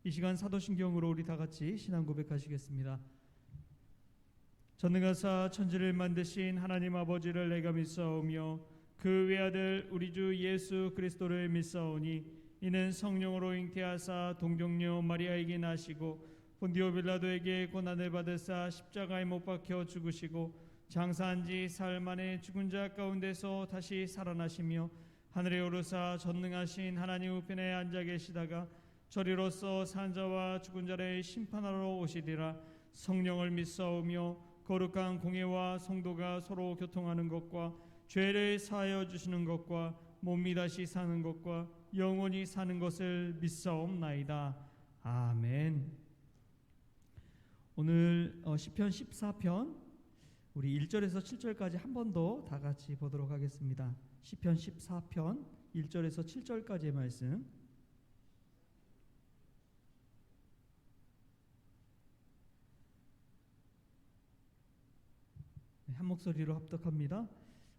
이 시간 사도신경으로 우리 다 같이 신앙 고백하시겠습니다. 전능하사 천지를 만드신 하나님 아버지를 내가 믿사오며 그 외아들 우리 주 예수 그리스도를 믿사오니 이는 성령으로 잉태하사 동정녀 마리아에게 나시고 본디오 빌라도에게 고난을 받으사 십자가에 못 박혀 죽으시고 장사한 지 사흘 만에 죽은 자 가운데서 다시 살아나시며 하늘에 오르사 전능하신 하나님 우편에 앉아 계시다가 저리로서 산자와 죽은 자를 심판하러 오시리라. 성령을 믿사오며 거룩한 공예와 성도가 서로 교통하는 것과 죄를 사하여 주시는 것과 몸이 다시 사는 것과 영원히 사는 것을 믿사옵나이다. 아멘. 오늘 시편 14편 우리 1절에서 7절까지 한 번 더 다 같이 보도록 하겠습니다. 시편 14편 1절에서 7절까지의 말씀. 한 목소리로 합독합니다.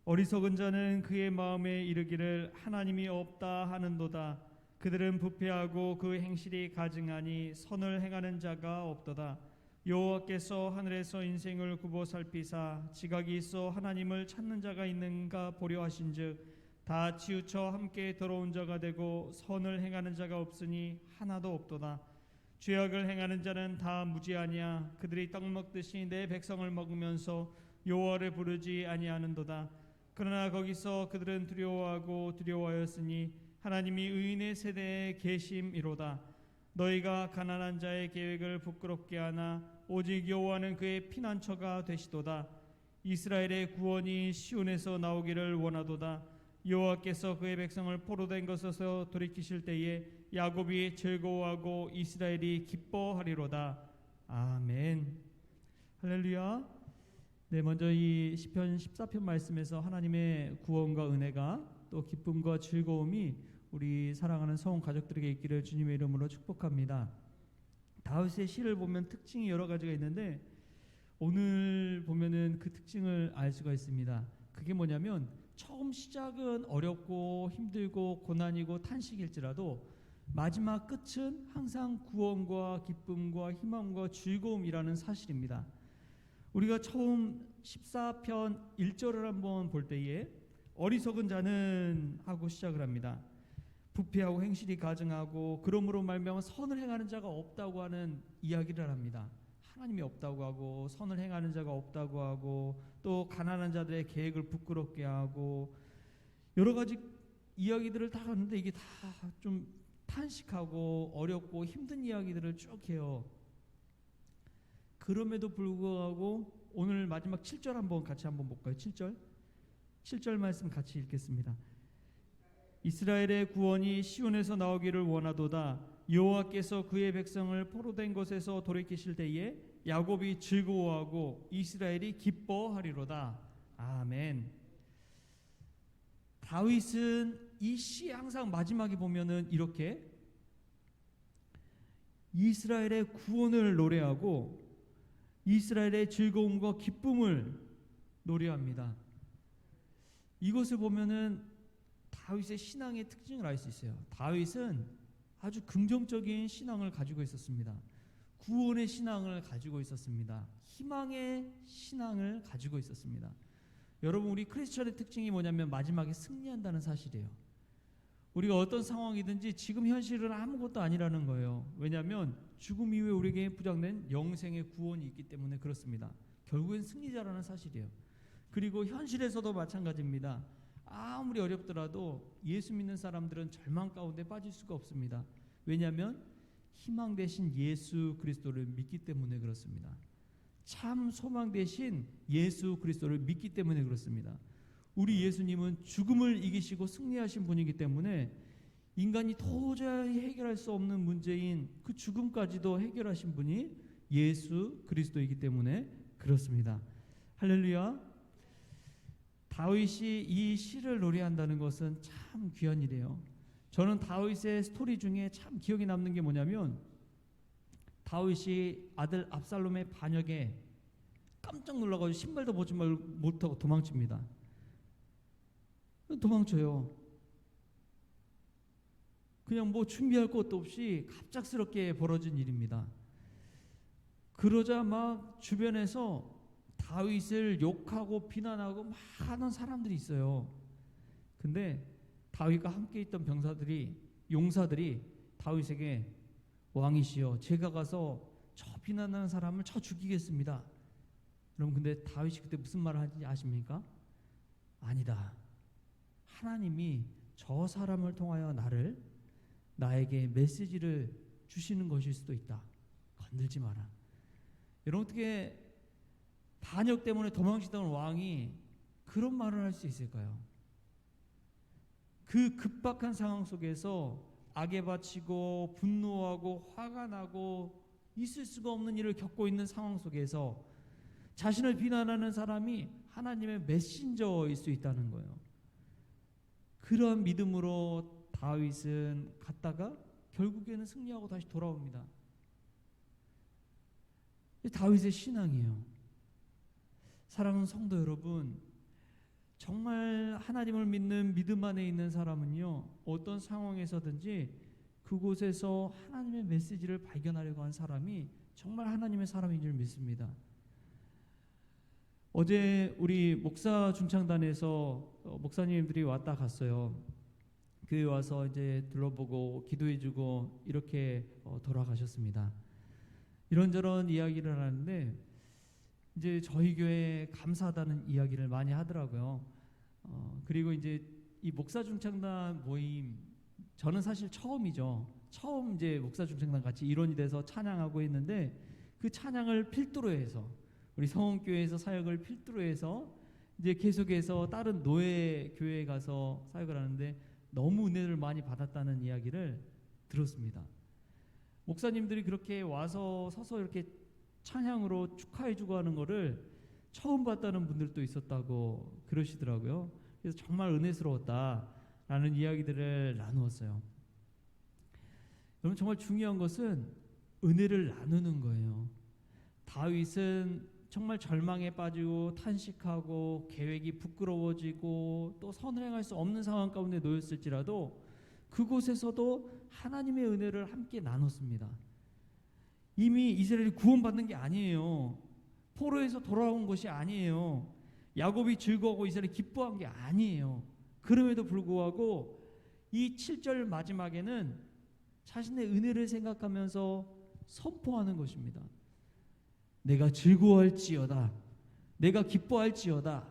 어리석은 자는 그의 마음에 이르기를 하나님이 없다 하는도다. 그들은 부패하고 그 행실이 가증하니 선을 행하는 자가 없도다. 여호와께서 하늘에서 인생을 굽어 살피사 지각이 있어 하나님을 찾는 자가 있는가 보려 하신즉 다 치우쳐 함께 더러운 자가 되고 선을 행하는 자가 없으니 하나도 없도다. 죄악을 행하는 자는 다 무지하냐. 그들이 떡 먹듯이 내 백성을 먹으면서 여호와를 부르지 아니하는도다. 그러나 거기서 그들은 두려워하고 두려워하였으니 하나님이 의인의 세대에 계심이로다. 너희가 가난한 자의 계획을 부끄럽게 하나 오직 여호와는 그의 피난처가 되시도다. 이스라엘의 구원이 시온에서 나오기를 원하도다. 여호와께서 그의 백성을 포로된 것에서 돌이키실 때에 야곱이 즐거워하고 이스라엘이 기뻐하리로다. 아멘. 할렐루야. 네, 먼저 이 시편 14편 말씀에서 하나님의 구원과 은혜가 또 기쁨과 즐거움이 우리 사랑하는 성원 가족들에게 있기를 주님의 이름으로 축복합니다. 다윗의 시를 보면 특징이 여러 가지가 있는데 오늘 보면은 그 특징을 알 수가 있습니다. 그게 뭐냐면 처음 시작은 어렵고 힘들고 고난이고 탄식일지라도 마지막 끝은 항상 구원과 기쁨과 희망과 즐거움이라는 사실입니다. 우리가 처음 14편 1절을 한번 볼 때에 어리석은 자는 하고 시작을 합니다. 부패하고 행실이 가증하고 그러므로 말미암아 선을 행하는 자가 없다고 하는 이야기를 합니다. 하나님이 없다고 하고 선을 행하는 자가 없다고 하고 또 가난한 자들의 계획을 부끄럽게 하고 여러 가지 이야기들을 다 하는데 이게 다 좀 탄식하고 어렵고 힘든 이야기들을 쭉 해요. 그럼에도 불구하고 오늘 마지막 7절 같이 한번 볼까요? 7절 말씀 같이 읽겠습니다. 이스라엘의 구원이 시온에서 나오기를 원하도다. 여호와께서 그의 백성을 포로된 곳에서 돌이키실 때에 야곱이 즐거워하고 이스라엘이 기뻐하리로다. 아멘. 다윗은 이 시 항상 마지막에 보면은 이렇게 이스라엘의 구원을 노래하고 이스라엘의 즐거움과 기쁨을 노래합니다. 이것을 보면은 다윗의 신앙의 특징을 알 수 있어요. 다윗은 아주 긍정적인 신앙을 가지고 있었습니다. 구원의 신앙을 가지고 있었습니다. 희망의 신앙을 가지고 있었습니다. 여러분, 우리 크리스천의 특징이 뭐냐면 마지막에 승리한다는 사실이에요. 우리가 어떤 상황이든지 지금 현실은 아무것도 아니라는 거예요. 왜냐하면 죽음 이후에 우리에게 부장된 영생의 구원이 있기 때문에 그렇습니다. 결국엔 승리자라는 사실이에요. 그리고 현실에서도 마찬가지입니다. 아무리 어렵더라도 예수 믿는 사람들은 절망 가운데 빠질 수가 없습니다. 왜냐하면 희망 대신 예수 그리스도를 믿기 때문에 그렇습니다. 참 소망 대신 예수 그리스도를 믿기 때문에 그렇습니다. 우리 예수님은 죽음을 이기시고 승리하신 분이기 때문에 인간이 도저히 해결할 수 없는 문제인 그 죽음까지도 해결하신 분이 예수 그리스도이기 때문에 그렇습니다. 할렐루야. 다윗이 이 시를 노래한다는 것은 참 귀한 일이에요. 저는 다윗의 스토리 중에 참 기억에 남는 게 뭐냐면 다윗이 아들 압살롬의 반역에 깜짝 놀라가지고 신발도 벗지 못하고 도망칩니다. 도망쳐요. 그냥 뭐 준비할 것도 없이 갑작스럽게 벌어진 일입니다. 그러자 막 주변에서 다윗을 욕하고 비난하고 막 하는 사람들이 있어요. 근데 다윗과 함께 있던 병사들이, 용사들이 다윗에게 왕이시여, 제가 가서 저 비난하는 사람을 쳐 죽이겠습니다. 여러분, 근데 다윗이 그때 무슨 말을 하는지 아십니까? 아니다. 하나님이 저 사람을 통하여 나에게 메시지를 주시는 것일 수도 있다. 건들지 마라. 여러분, 어떻게 반역 때문에 도망치던 왕이 그런 말을 할 수 있을까요? 그 급박한 상황 속에서 악에 바치고 분노하고 화가 나고 있을 수가 없는 일을 겪고 있는 상황 속에서 자신을 비난하는 사람이 하나님의 메신저일 수 있다는 거예요. 그러한 믿음으로 다윗은 갔다가 결국에는 승리하고 다시 돌아옵니다. 다윗의 신앙이에요. 사랑하는 성도 여러분, 정말 하나님을 믿는 믿음 안에 있는 사람은요, 어떤 상황에서든지 그곳에서 하나님의 메시지를 발견하려고 한 사람이 정말 하나님의 사람인 줄 믿습니다. 어제 우리 목사 중창단에서 목사님들이 왔다 갔어요. 교회 와서 이제 둘러보고 기도해주고 이렇게 돌아가셨습니다. 이런저런 이야기를 하는데 이제 저희 교회에 감사하다는 이야기를 많이 하더라고요. 그리고 이제 이 목사 중창단 모임, 저는 사실 처음이죠. 처음 이제 목사 중창단 같이 일원이 돼서 찬양하고 있는데, 그 찬양을 필두로 해서 우리 성원교회에서 사역을 필두로 해서 이제 계속해서 다른 노예 교회에 가서 사역을 하는데 너무 은혜를 많이 받았다는 이야기를 들었습니다. 목사님들이 그렇게 와서 서서 이렇게 찬양으로 축하해주고 하는 거를 처음 봤다는 분들도 있었다고 그러시더라고요. 그래서 정말 은혜스러웠다라는 이야기들을 나누었어요. 여러분, 정말 중요한 것은 은혜를 나누는 거예요. 다윗은 정말 절망에 빠지고 탄식하고 계획이 부끄러워지고 또 선을 행할 수 없는 상황 가운데 놓였을지라도 그곳에서도 하나님의 은혜를 함께 나눴습니다. 이미 이스라엘이 구원받는 게 아니에요. 포로에서 돌아온 것이 아니에요. 야곱이 즐거워하고 이스라엘이 기뻐한 게 아니에요. 그럼에도 불구하고 이 7절 마지막에는 자신의 은혜를 생각하면서 선포하는 것입니다. 내가 즐거워할지어다, 내가 기뻐할지어다,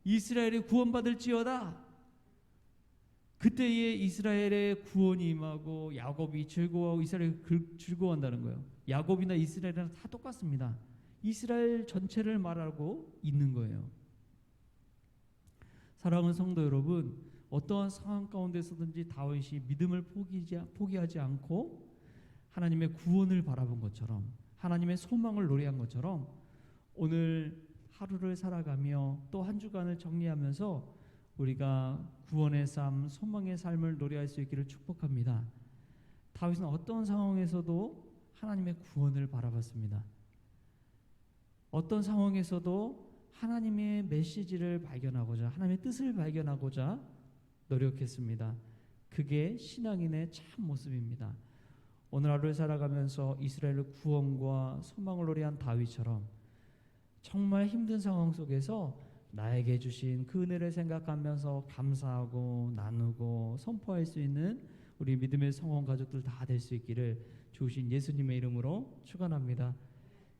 이스라엘이 구원받을지어다. 그때에 이스라엘의 구원이 임하고 야곱이 즐거워하고 이스라엘이 즐거워한다는 거예요. 야곱이나 이스라엘이나 다 똑같습니다. 이스라엘 전체를 말하고 있는 거예요. 사랑하는 성도 여러분, 어떠한 상황 가운데서든지 다윗이 믿음을 포기하지 않고 하나님의 구원을 바라본 것처럼, 하나님의 소망을 노래한 것처럼 오늘 하루를 살아가며 또 한 주간을 정리하면서 우리가 구원의 삶, 소망의 삶을 노래할 수 있기를 축복합니다. 다윗은 어떤 상황에서도 하나님의 구원을 바라봤습니다. 어떤 상황에서도 하나님의 메시지를 발견하고자, 하나님의 뜻을 발견하고자 노력했습니다. 그게 신앙인의 참 모습입니다. 오늘 하루를 살아가면서 이스라엘의 구원과 소망을 노래한 다윗처럼 정말 힘든 상황 속에서 나에게 주신 그 은혜를 생각하면서 감사하고 나누고 선포할 수 있는 우리 믿음의 성원 가족들 다 될 수 있기를 주신 예수님의 이름으로 축원합니다.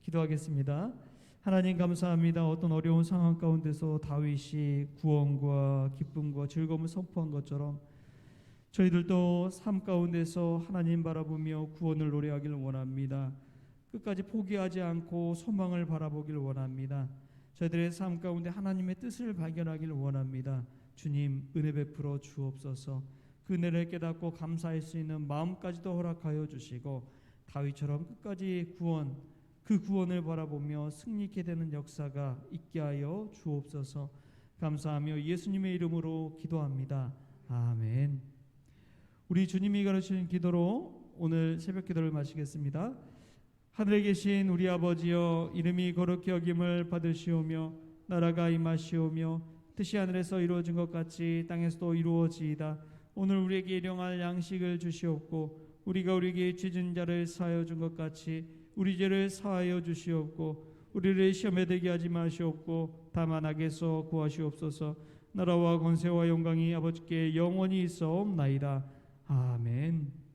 기도하겠습니다. 하나님 감사합니다. 어떤 어려운 상황 가운데서 다윗이 구원과 기쁨과 즐거움을 선포한 것처럼 저희들도 삶 가운데서 하나님 바라보며 구원을 노래하기를 원합니다. 끝까지 포기하지 않고 소망을 바라보길 원합니다. 저희들의 삶 가운데 하나님의 뜻을 발견하기를 원합니다. 주님, 은혜 베풀어 주옵소서. 그 은혜를 깨닫고 감사할 수 있는 마음까지도 허락하여 주시고 다윗처럼 끝까지 그 구원을 바라보며 승리케 되는 역사가 있게 하여 주옵소서. 감사하며 예수님의 이름으로 기도합니다. 아멘. 우리 주님이 가르치는 기도로 오늘 새벽 기도를 마치겠습니다. 하늘에 계신 우리 아버지여, 이름이 거룩히 여김을 받으시오며 나라가 임하시오며 뜻이 하늘에서 이루어진 것 같이 땅에서도 이루어지이다. 오늘 우리에게 일용할 양식을 주시옵고 우리가 우리에게 죄진 자를 사하여 준 것 같이 우리 죄를 사하여 주시옵고 우리를 시험에 들게 하지 마시옵고 다만 악에서 구하시옵소서. 나라와 권세와 영광이 아버지께 영원히 있사옵나이다. 아멘.